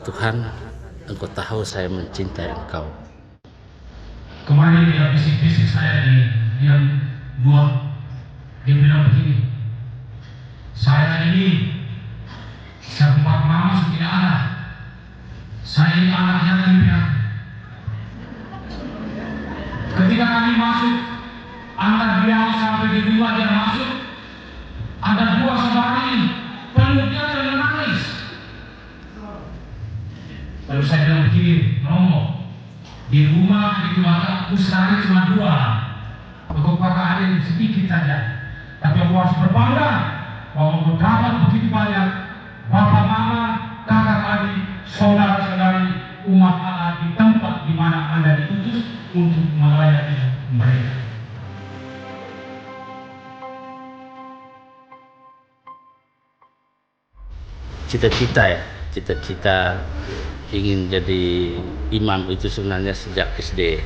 Tuhan, Engkau tahu saya mencintai Engkau. Kemarin dia bisik-bisik saya di diam buah. Dia bilang begini, saya ini sempat masuk tidak ada. Saya ini anak yatim piatu. Ketika kami masuk, anak dia sampai di rumah dia masuk, ada dua saudara ini peluk dia dan menangis. Lalu saya bilang begini, Romo, di rumah di keluarga aku sehari cuma dua. Engkau pakai ada sedikit saja. Tapi aku harus berbangga bahwa engkau dapat begitu banyak bapak, mama, kakak, adik, saudara-saudari umat Allah di tempat di mana Anda diutus untuk melayani mereka. Cita-cita ingin jadi imam itu sebenarnya sejak SD.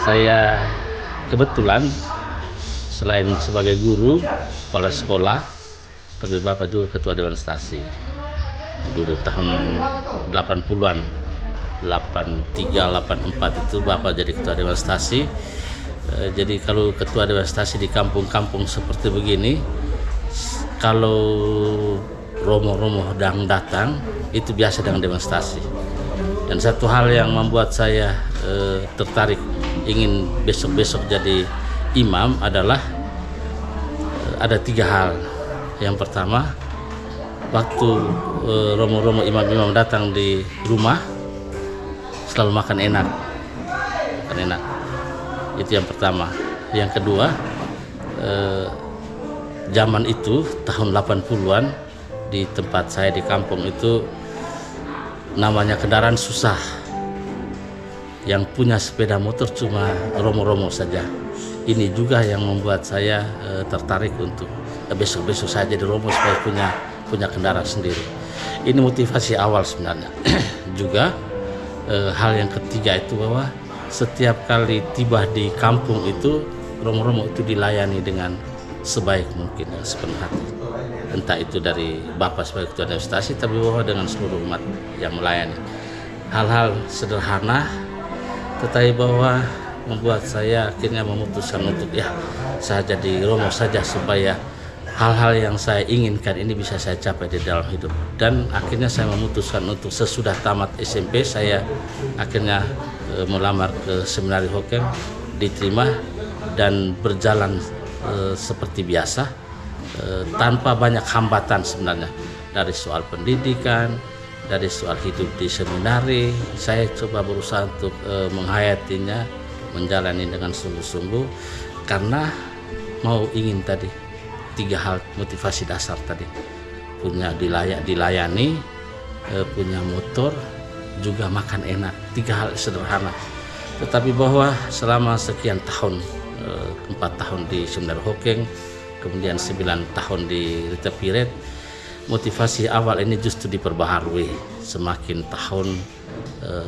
Saya kebetulan selain sebagai guru, kepala sekolah, tapi Bapak juga ketua Dewan Stasi. Dulu tahun 80-an, 83, 84 itu Bapak jadi ketua Dewan Stasi. Jadi kalau ketua Dewan Stasi di kampung-kampung seperti begini, kalau romo-romo datang, itu biasa dengan demonstrasi. Dan satu hal yang membuat saya tertarik ingin besok-besok jadi imam adalah ada 3 hal. Yang pertama, waktu romo-romo imam-imam datang di rumah selalu makan enak. Itu yang pertama. Yang kedua, zaman itu tahun 80-an di tempat saya di kampung itu namanya kendaraan susah. Yang punya sepeda motor cuma romo-romo saja. Ini juga yang membuat saya tertarik untuk besok-besok saya jadi romo supaya punya kendaraan sendiri. Ini motivasi awal sebenarnya. Juga hal yang ketiga itu bahwa setiap kali tiba di kampung itu romo-romo itu dilayani dengan sebaik mungkin, dengan sepenuh hati. Entah itu dari Bapak sebagai ketua administrasi, tapi bahwa dengan seluruh umat yang melayani. Hal-hal sederhana, tetapi bahwa membuat saya akhirnya memutuskan untuk saya jadi romo saja supaya hal-hal yang saya inginkan ini bisa saya capai di dalam hidup. Dan akhirnya saya memutuskan untuk sesudah tamat SMP saya akhirnya melamar ke Seminari Hoken, diterima dan berjalan seperti biasa tanpa banyak hambatan sebenarnya, dari soal pendidikan, dari soal hidup di seminari. Saya coba berusaha untuk menghayatinya, menjalani dengan sungguh-sungguh karena ingin tadi 3 hal motivasi dasar tadi, punya dilayani, punya motor, juga makan enak. 3 hal sederhana, tetapi bahwa selama sekian tahun, 4 tahun di Seminari Hoken, kemudian 9 tahun di Rita Piret, motivasi awal ini justru diperbaharui. Semakin tahun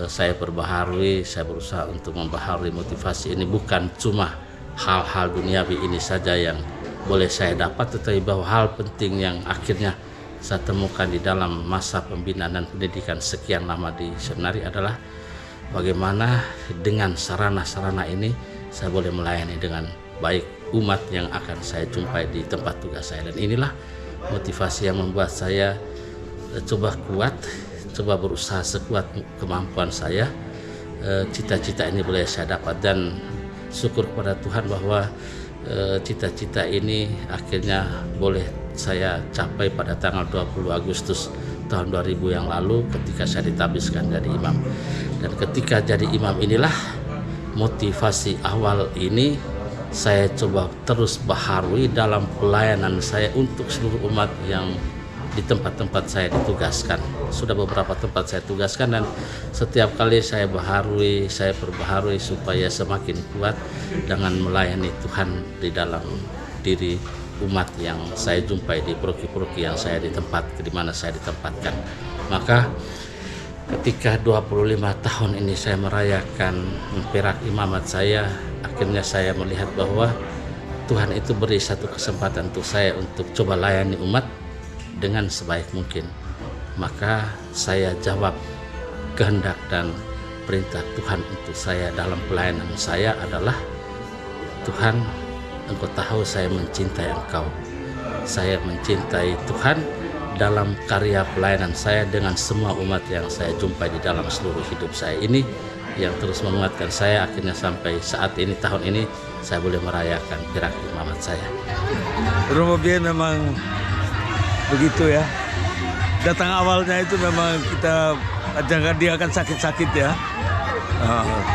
saya perbaharui, saya berusaha untuk membaharui motivasi ini. Bukan cuma hal-hal duniawi ini saja yang boleh saya dapat, tetapi bahwa hal penting yang akhirnya saya temukan di dalam masa pembinaan dan pendidikan sekian lama di seminari adalah bagaimana dengan sarana-sarana ini saya boleh melayani dengan baik umat yang akan saya jumpai di tempat tugas saya. Dan inilah motivasi yang membuat saya coba berusaha sekuat kemampuan saya. Cita-cita ini boleh saya dapat, dan syukur kepada Tuhan bahwa cita-cita ini akhirnya boleh saya capai pada tanggal 20 Agustus tahun 2000 yang lalu ketika saya ditabiskan jadi imam. Dan ketika jadi imam inilah motivasi awal ini saya coba terus baharui dalam pelayanan saya untuk seluruh umat yang di tempat-tempat saya ditugaskan. Sudah beberapa tempat saya tugaskan, dan setiap kali saya perbaharui supaya semakin kuat dengan melayani Tuhan di dalam diri umat yang saya jumpai di paroki-paroki yang saya di mana saya ditempatkan. Maka ketika 25 tahun ini saya merayakan perak imamat saya, akhirnya saya melihat bahwa Tuhan itu beri satu kesempatan untuk saya untuk coba layani umat dengan sebaik mungkin. maka saya jawab kehendak dan perintah Tuhan untuk saya dalam pelayanan saya adalah, Tuhan, Engkau tahu saya mencintai Engkau. Saya mencintai Tuhan dalam karya pelayanan saya dengan semua umat yang saya jumpai di dalam seluruh hidup saya ini, yang terus menguatkan saya akhirnya sampai saat ini, tahun ini saya boleh merayakan gerak imamat saya. Romo Bien memang begitu ya. Datang awalnya itu memang kita jangan dia akan sakit-sakit ya.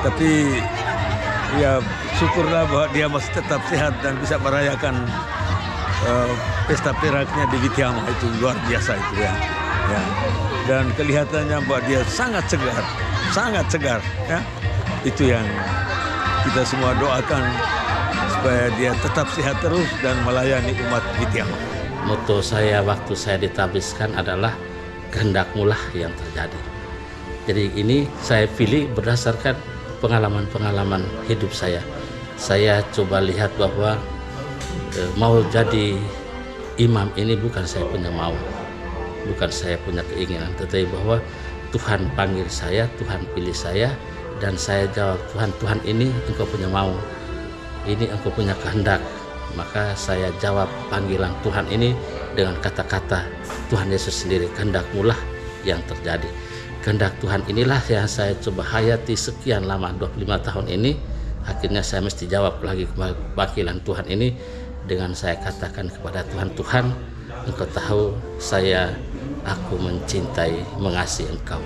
Tapi ya syukurlah bahwa dia masih tetap sehat dan bisa merayakan pesta peraknya di Witiama. Itu luar biasa itu ya. Dan kelihatannya bahwa dia sangat segar ya. Itu yang kita semua doakan, supaya dia tetap sehat terus dan melayani umat Witiama. Moto saya waktu saya ditabiskan adalah, kehendak-Mu lah yang terjadi. Jadi ini saya pilih berdasarkan pengalaman-pengalaman hidup saya. Saya coba lihat bahwa mau jadi imam ini bukan saya punya mau, bukan saya punya keinginan, tetapi bahwa Tuhan panggil saya, Tuhan pilih saya, dan saya jawab, Tuhan ini Engkau punya mau, ini Engkau punya kehendak. Maka saya jawab panggilan Tuhan ini dengan kata-kata Tuhan Yesus sendiri, kehendak-Mu lah yang terjadi. Kehendak Tuhan inilah yang saya coba hayati sekian lama, 25 tahun ini. Akhirnya saya mesti jawab lagi panggilan Tuhan ini dengan saya katakan kepada Tuhan, Tuhan, Engkau tahu aku mencintai, mengasihi Engkau.